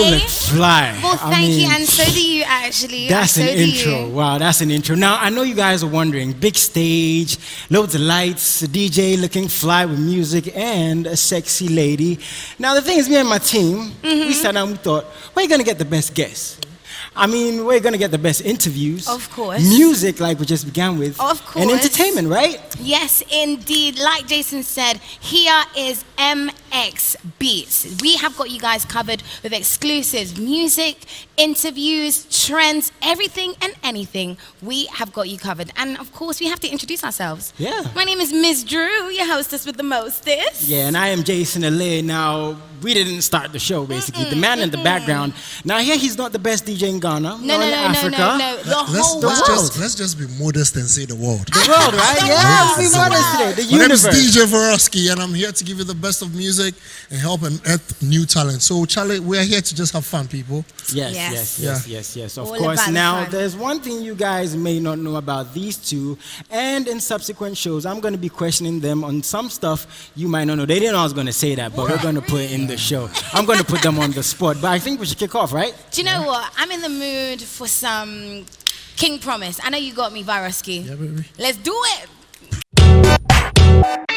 You look fly. Well, thank you, and so do you, actually. That's so an do intro. You. Wow, that's an intro. Now, I know you guys are wondering, big stage, loads of lights, a DJ looking fly with music, and a sexy lady. Now, the thing is, me and my team, we sat down and we thought, where are you going to get the best guests? I mean, we're going to get the best interviews. Of course. Music, like we just began with. Of course. And entertainment, right? Yes, indeed. Like Jason said, here is MX Beatz. We have got you guys covered with exclusives, music, interviews, trends, everything and anything. We have got you covered. And of course, we have to introduce ourselves. Yeah. My name is Miss Drew, your hostess with the mostest. Yeah, and I am Jason Alay. Now, we didn't start the show, basically. The man in the background. Now, here he's not the best DJ in Ghana. No. The whole world. Let's just be modest and say the world. The world, right? Yeah, let's be modest today. The My name is universe. DJ Varosky, and I'm here to give you the best of music and help unearth new talent. So, Charlie, we're here to just have fun, people. Yes. Of All course. about Now, fun. there's one thing you guys may not know about these two, and in subsequent shows, I'm going to be questioning them on some stuff you might not know. They didn't know I was going to say that, but we're going to put it in the show. I'm going to put them on the spot, but I think we should kick off, right? Do you know what? I'm in the mood for some King Promise. I know you got me, Varosky. Yeah, baby. Let's do it.